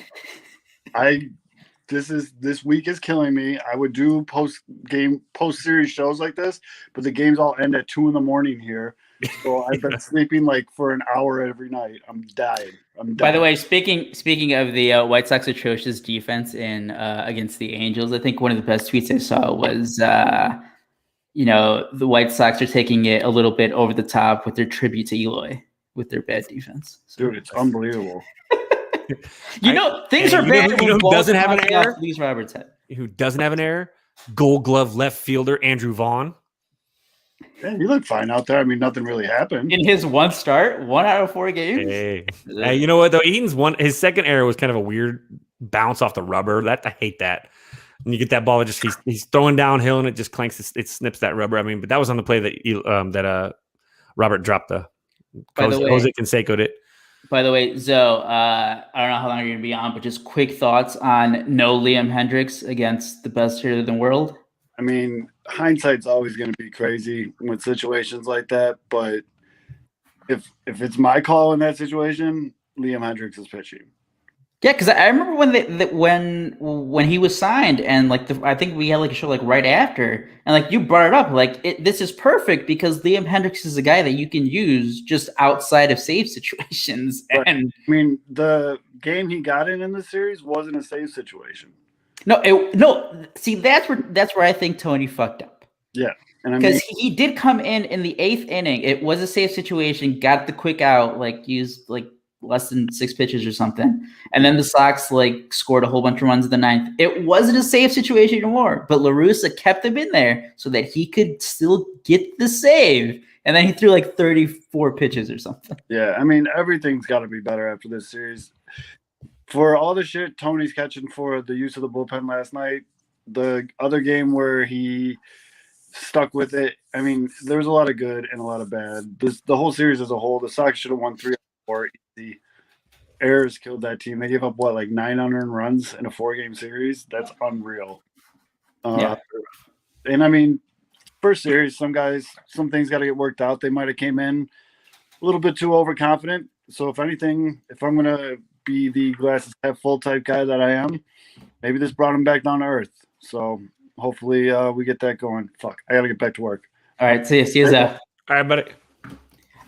This week is killing me. I would do post series shows like this, but the games all end at 2 a.m. here. So I've been sleeping like for an hour every night. I'm dying. By the way, speaking of the White Sox atrocious defense in against the Angels, I think one of the best tweets I saw was the White Sox are taking it a little bit over the top with their tribute to Eloy with their bad defense. So, dude, it's unbelievable. Things are bad. You know who doesn't have an error? Luis Roberts head. Who doesn't have an error? Gold Glove left fielder Andrew Vaughn. Yeah, you look fine out there. I mean, nothing really happened. In his one start, 1 out of 4 games. Hey, you know what though? His second error was kind of a weird bounce off the rubber. I hate that. And you get that ball, he's throwing downhill and it just clanks. It snips that rubber. I mean, but that was on the play that Robert dropped Jose Canseco'd it. By the way, Zoe, I don't know how long you're going to be on, but just quick thoughts on no Liam Hendricks against the best hitter in the world. I mean, hindsight's always going to be crazy with situations like that. But if it's my call in that situation, Liam Hendricks is pitching. Yeah, because I remember when he was signed, and I think we had like a show like right after, and like you brought it up, like this is perfect because Liam Hendricks is a guy that you can use just outside of save situations. And I mean, the game he got in the series wasn't a save situation. No. See, that's where I think Tony fucked up. Yeah, and because he did come in the 8th inning. It was a save situation. Got the quick out, used less than 6 pitches or something. And then the Sox scored a whole bunch of runs in the 9th. It wasn't a safe situation anymore, but La Russa kept him in there so that he could still get the save. And then he threw 34 pitches or something. Yeah, I mean, everything's got to be better after this series. For all the shit Tony's catching for the use of the bullpen last night, the other game where he stuck with it, I mean, there was a lot of good and a lot of bad. The whole series as a whole, the Sox should have won 3 or 4. The errors killed that team. They gave up 900 runs in a 4-game series. That's unreal. Yeah. And I mean, first series, some things got to get worked out. They might have came in a little bit too overconfident. So if anything, if I'm gonna be the glasses half full type guy that I am, maybe this brought him back down to earth. So hopefully we get that going. Fuck, I gotta get back to work. All right, see you, Zeph. All right, buddy.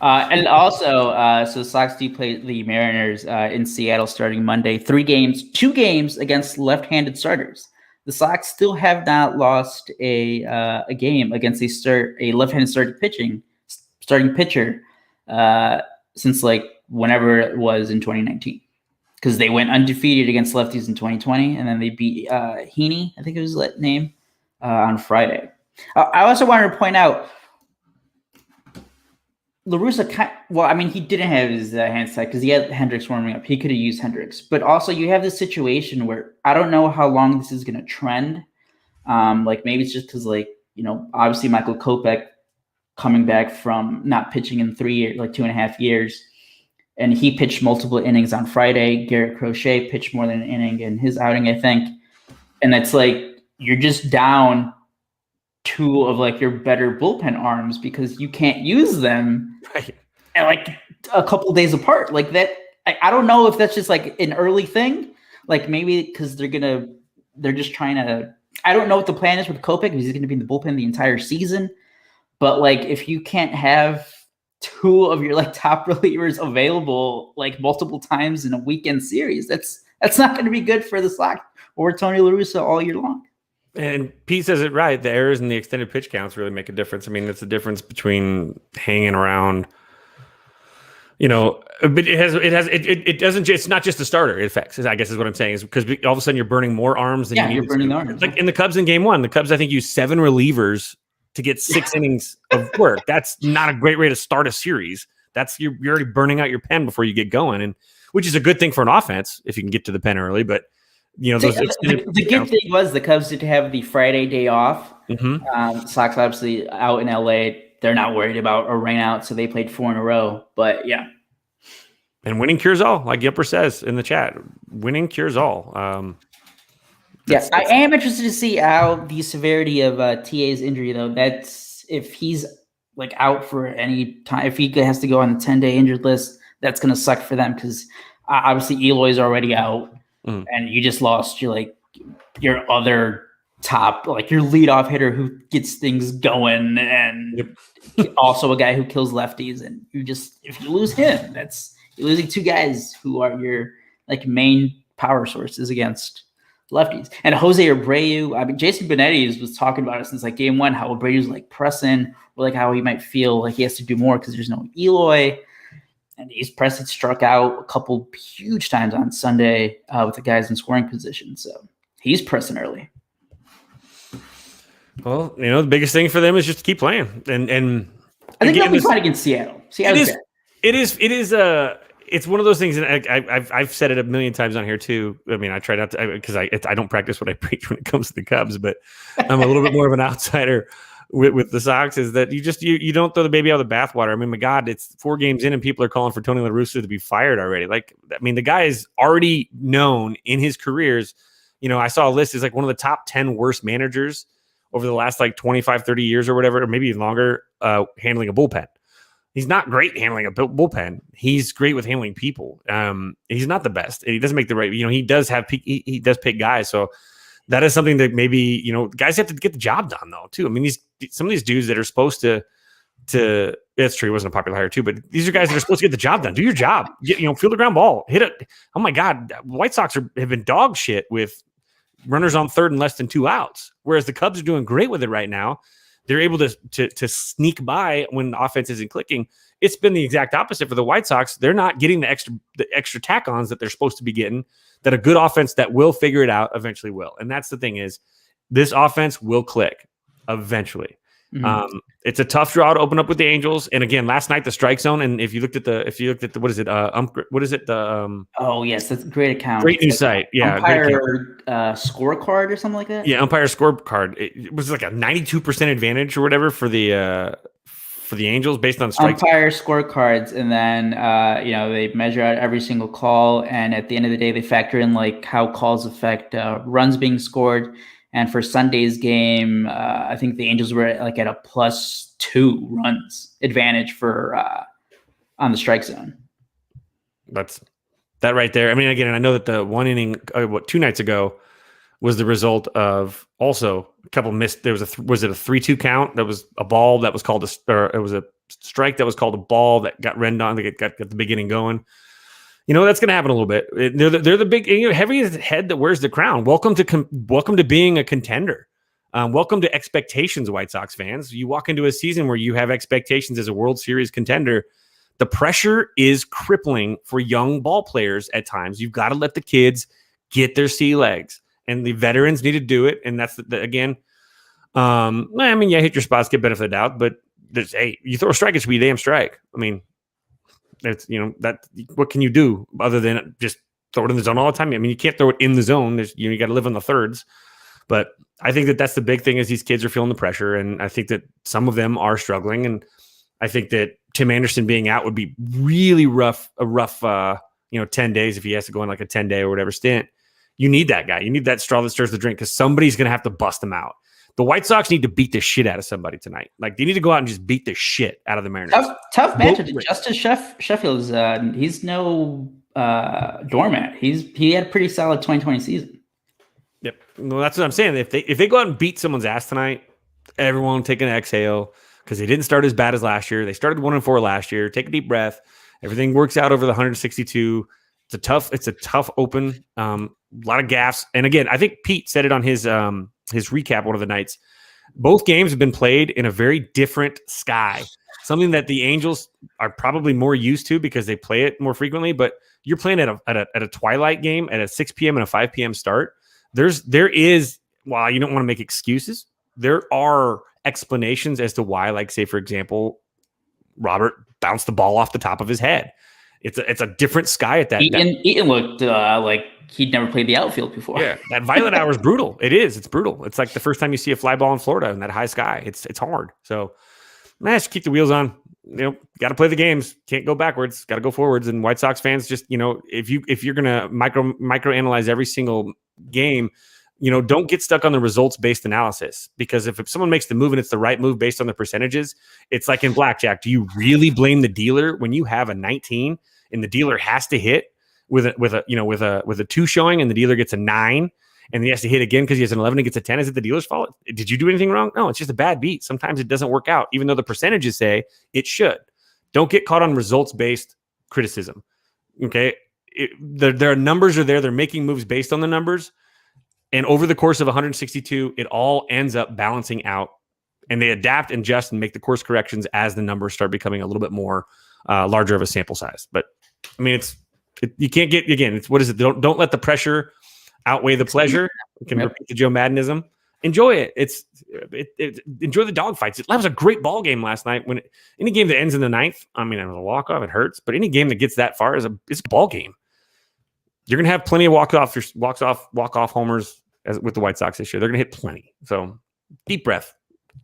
And also, so the Sox do play the Mariners in Seattle starting Monday. 3 games, 2 games against left-handed starters. The Sox still have not lost a game against a left-handed starting pitcher since whenever it was in 2019, because they went undefeated against lefties in 2020, and then they beat Heaney, I think it was his name, on Friday. I also wanted to point out, La Russa, he didn't have his hands tied because he had Hendricks warming up. He could have used Hendricks. But also you have this situation where I don't know how long this is going to trend. Maybe it's just because, obviously Michael Kopech coming back from not pitching in 3 years, 2.5 years. And he pitched multiple innings on Friday. Garrett Crochet pitched more than an inning in his outing, I think. And it's you're just down 2 of your better bullpen arms because you can't use them and a couple days apart that. I don't know if that's just an early thing, maybe because they're just trying to. I don't know what the plan is with Kopech because he's going to be in the bullpen the entire season. But if you can't have 2 of your top relievers available multiple times in a weekend series, that's not going to be good for the Sox or Tony La Russa all year long. And Pete says it right. The errors and the extended pitch counts really make a difference. I mean, that's the difference between hanging around, but it's not just the starter. It affects, I guess is what I'm saying, is because all of a sudden you're burning more arms than you need. You're burning the arms. In the Cubs in game 1, the Cubs, I think, used 7 relievers to get 6 innings of work. That's not a great way to start a series. You're already burning out your pen before you get going, and which is a good thing for an offense if you can get to the pen early, but the good thing was the Cubs did have the Friday day off. Mm-hmm. Sox obviously out in LA. They're not worried about a rain out, so they played 4 in a row. But yeah. And winning cures all, like Yipper says in the chat. Winning cures all. Yes, I am interested to see how the severity of TA's injury, though. That's if he's out for any time, if he has to go on the 10-day injured list, that's going to suck for them because obviously Eloy's already out. And you just lost your other top, your leadoff hitter who gets things going, and also a guy who kills lefties. And if you lose him, you're losing 2 guys who are your main power sources against lefties. And Jose Abreu, Jason Benetti was talking about it since game 1, how Abreu's pressing, or how he might feel he has to do more because there's no Eloy. And he's Preston struck out a couple huge times on Sunday with the guys in scoring position. So he's pressing early. Well, the biggest thing for them is just to keep playing. And I think they'll be fine against Seattle. It's one of those things, and I've said it a million times on here too. I mean, I try not to, because I don't practice what I preach when it comes to the Cubs, but I'm a little bit more of an outsider with the Sox. Is that you don't throw the baby out of the bathwater. I mean, my God, it's 4 games in, and people are calling for Tony La Russa to be fired already. Like, I mean, the guy is already known in his careers. I saw a list is like one of the top 10 worst managers over the last like 25, 30 years or whatever, or maybe even longer, handling a bullpen. He's not great handling a bullpen. He's great with handling people. He's not the best. He doesn't make the right. He does have he does pick guys. So that is something that maybe guys have to get the job done though too. I mean, some of these dudes that are supposed to. It's true. He wasn't a popular hire too, but these are guys that are supposed to get the job done. Do your job. Field the ground ball. Hit it. Oh my God, White Sox have been dog shit with runners on third and less than 2 outs, whereas the Cubs are doing great with it right now. They're able to sneak by when the offense isn't clicking. It's been the exact opposite for the White Sox. They're not getting the extra tack-ons that they're supposed to be getting, that a good offense that will figure it out eventually will. And that's the thing is, this offense will click eventually. Mm-hmm. It's a tough draw to open up with the Angels. And again, last night, the strike zone. And if you looked at what is it? What is it? Oh yes, that's a great account. Great new site. Yeah. Umpire scorecard or something like that. Yeah. Umpire scorecard. It was like a 92% advantage or whatever for the Angels based on strikes. Umpire scorecards. And then, they measure out every single call. And at the end of the day, they factor in like how calls affect runs being scored. And for Sunday's game, I think the Angels were at a +2 runs advantage for on the strike zone. That's that right there. I mean, again, and I know that the one inning, 2 nights ago, was the result of also a couple missed. There was was it a 3-2 count? That was a ball that was called it was a strike that was called a ball that got renned on. That got the beginning going. That's going to happen a little bit. They're the big, heavy head that wears the crown. Welcome to being a contender. Welcome to expectations, White Sox fans. You walk into a season where you have expectations as a World Series contender. The pressure is crippling for young ball players at times. You've got to let the kids get their sea legs, and the veterans need to do it. And that's again. Hit your spots, get benefit of the doubt, but you throw a strike, it should be a damn strike. I mean. It's that what can you do other than just throw it in the zone all the time? I mean, you can't throw it in the zone. There's you got to live on the thirds. But I think that's the big thing is these kids are feeling the pressure, and I think that some of them are struggling. And I think that Tim Anderson being out would be really rough. A rough 10 days if he has to go on like a 10-day or whatever stint. You need that guy. You need that straw that stirs the drink because somebody's going to have to bust him out. The White Sox need to beat the shit out of somebody tonight. Like they need to go out and just beat the shit out of the Mariners. Tough matchup. Justice Sheffield's he's no doormat. He had a pretty solid 2020 season. Yep. Well, that's what I'm saying. If they go out and beat someone's ass tonight, everyone will take an exhale because they didn't start as bad as last year. They started 1-4 last year. Take a deep breath. Everything works out over the 162. It's a tough open. A lot of gaffes. And again, I think Pete said it on his recap one of the nights. Both games have been played in a very different sky, something that the Angels are probably more used to because they play it more frequently. But you're playing at a twilight game at a 6 p.m. and a 5 p.m. start. There is while you don't want to make excuses, there are explanations as to why, like say for example, Robert bounced the ball off the top of his head. It's a different sky at that. Eaton looked like he'd never played the outfield before. Yeah, that violet hour is brutal. It is. It's brutal. It's like the first time you see a fly ball in Florida in that high sky. It's hard. So, just keep the wheels on. Got to play the games. Can't go backwards. Got to go forwards. And White Sox fans, just if you're gonna micro analyze every single game, don't get stuck on the results based analysis because if someone makes the move and it's the right move based on the percentages, it's like in blackjack. Do you really blame the dealer when you have a 19 and the dealer has to hit with a 2 showing and the dealer gets a 9 and he has to hit again because he has an 11 and gets a 10? Is it the dealer's fault? Did you do anything wrong? No, it's just a bad beat. Sometimes it doesn't work out, even though the percentages say it should. Don't get caught on results-based criticism. Okay, their numbers are there. They're making moves based on the numbers. And over the course of 162, it all ends up balancing out. And they adapt and adjust and make the course corrections as the numbers start becoming a little bit more larger of a sample size. But I mean, you can't get, again, it's, what is it? Don't let the pressure outweigh the pleasure. You can repeat the Joe Maddenism. Enjoy it. Enjoy the dogfights. That was a great ball game last night. When any game that ends in the ninth, I mean, it was a walk off. It hurts, but any game that gets that far is a ball game. You're gonna have plenty of walk off homers with the White Sox this year. They're gonna hit plenty. So deep breath.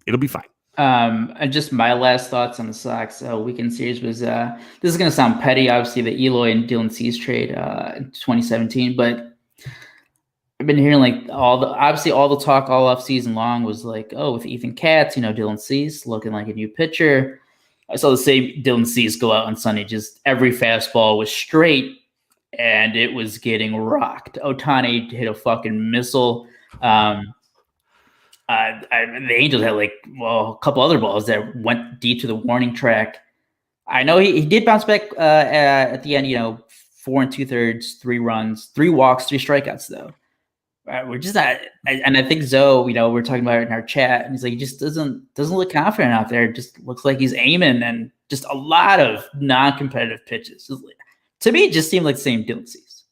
It'll be fine. And just my last thoughts on the Sox weekend series was this is gonna sound petty, obviously the Eloy and Dylan Cease trade in 2017, but I've been hearing like all the talk all off season long was like, oh, with Ethan Katz, Dylan Cease looking like a new pitcher. I saw the same Dylan Cease go out on Sunday. Just every fastball was straight and it was getting rocked. Ohtani hit a fucking missile. The Angels had a couple other balls that went deep to the warning track. I know he did bounce back at the end, 4 2/3, 3 runs, 3 walks, 3 strikeouts though. We're just not, and I think Zoe, we're talking about it in our chat, and he's like, he just doesn't look confident out there. It just looks like he's aiming, and just a lot of non-competitive pitches. To me, it just seemed like the same Dylan Cease.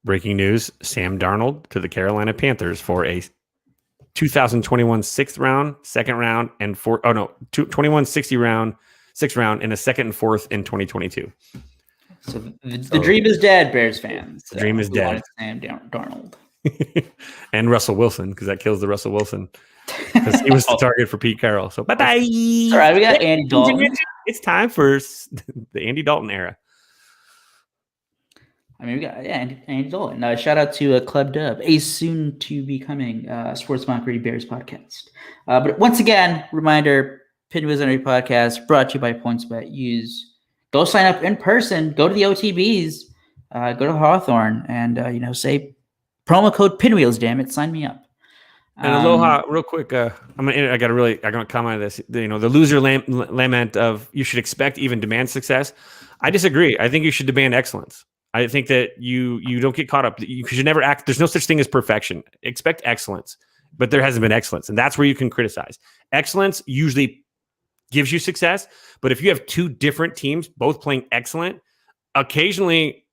Breaking news: Sam Darnold to the Carolina Panthers for a 2021 6th round, 2nd round, and 21 60 round, 6th round, and a 2nd and 4th in 2022. So the dream is dead, Bears fans. The dream is dead. Sam Darnold. And Russell Wilson, because that kills the Russell Wilson. Because he was the target for Pete Carroll. So bye-bye. All right, we got Andy Dalton. It's time for the Andy Dalton era. I mean, we got Andy Dalton. Shout out to Club Dub, a soon-to-be-coming Sports Mockery Bears podcast. But once again, reminder, Pinwheels Energy Podcast brought to you by PointsBet. Go sign up in person. Go to the OTBs. Go to Hawthorne and say promo code Pinwheels. Damn it, sign me up. And Aloha, real quick. I gotta comment on this. The loser lament of you should expect, even demand success. I disagree. I think you should demand excellence. I think that you don't get caught up. You should never act. There's no such thing as perfection. Expect excellence, but there hasn't been excellence, and that's where you can criticize. Excellence usually gives you success, but if you have 2 different teams both playing excellent, occasionally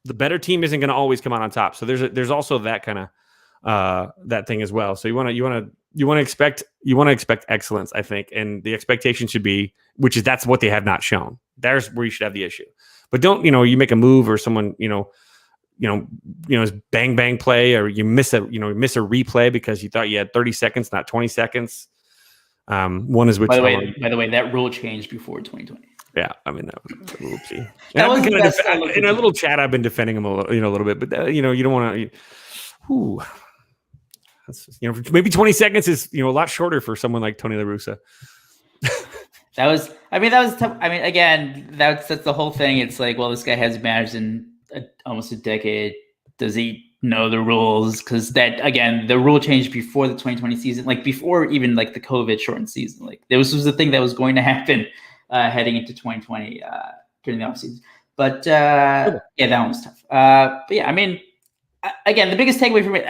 the better team isn't going to always come out on top. So there's also that kind of that thing as well. So you want to expect excellence, I think, and the expectation should be, that's what they have not shown. There's where you should have the issue. But don't you make a move or someone bang bang play, or you miss a replay because you thought you had 30 seconds, not 20 seconds. One is which. By the way, that rule changed before 2020. Yeah, I mean that was a whoopsie. In a little chat, I've been defending him a little bit, but you don't want to. Maybe 20 seconds is a lot shorter for someone like Tony La Russa. That was tough. I mean, again, that's the whole thing. It's like, well, this guy has managed in almost a decade. Does he know the rules? Because that, again, the rule changed before the 2020 season, before even the COVID shortened season. This was the thing that was going to happen heading into 2020 during the offseason. But yeah, that one was tough. But yeah, I mean, again, the biggest takeaway from it,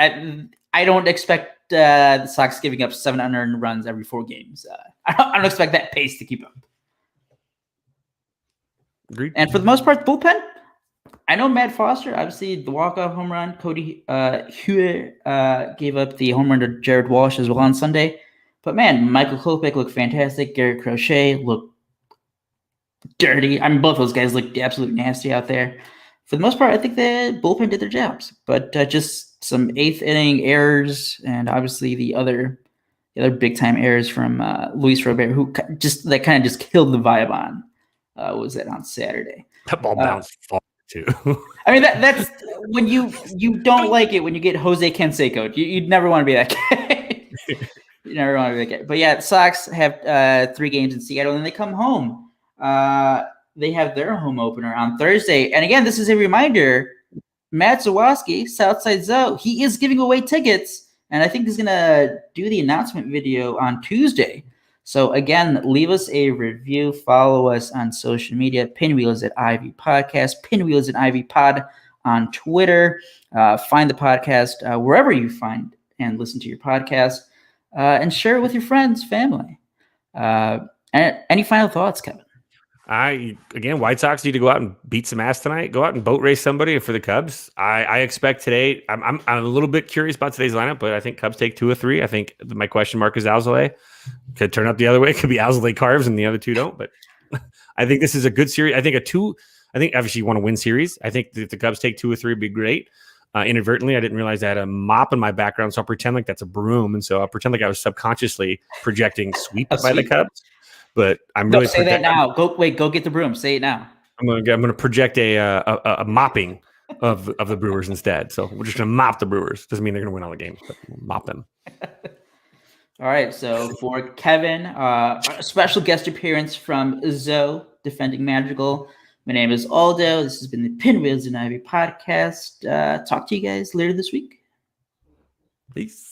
I don't expect the Sox giving up 700 runs every 4 games. I don't expect that pace to keep up. Agreed. And for the most part, the bullpen, I know Matt Foster, obviously the walk-off home run. Cody Hue gave up the home run to Jared Walsh as well on Sunday. But man, Michael Kopech looked fantastic. Garrett Crochet looked dirty. I mean, both those guys looked absolutely nasty out there. For the most part, I think the bullpen did their jobs. But just some 8th inning errors, and obviously the other big-time errors from Luis Robert, who kind of just killed the vibe on. Was that on Saturday? That ball bounced far too. I mean, that's when you don't like it when you get Jose Canseco. You'd never want to be that guy. You never want to be that guy. But yeah, the Sox have 3 games in Seattle, and they come home. They have their home opener on Thursday. And again, this is a reminder, Matt Zawoski, Southside Zoe, he is giving away tickets, and I think he's going to do the announcement video on Tuesday. So again, leave us a review. Follow us on social media, Pinwheels at Ivy Podcast, Pinwheels at Ivy Pod on Twitter. Find the podcast wherever you find and listen to your podcast, and share it with your friends, family. And any final thoughts, Kevin? White Sox need to go out and beat some ass tonight. Go out and boat race somebody for the Cubs. I expect today. I'm a little bit curious about today's lineup, but I think Cubs take 2 or 3. I think my question mark is Alzolay. Could turn out the other way. It could be Alzolay Carves and the other 2 don't. But I think this is a good series. I think obviously you want to win series. I think if the Cubs take 2 or 3, would be great. Inadvertently, I didn't realize I had a mop in my background, so I'll pretend like that's a broom, and so I'll pretend like I was subconsciously projecting sweep by the Cubs. But I'm really say that now. Go get the broom. Say it now. I'm gonna project a mopping of the Brewers instead. So we're just gonna mop the Brewers. Doesn't mean they're gonna win all the games, but we'll mop them. All right. So for Kevin, a special guest appearance from Zoe, defending Madrigal. My name is Aldo. This has been the Pinwheels and Ivy podcast. Talk to you guys later this week. Peace.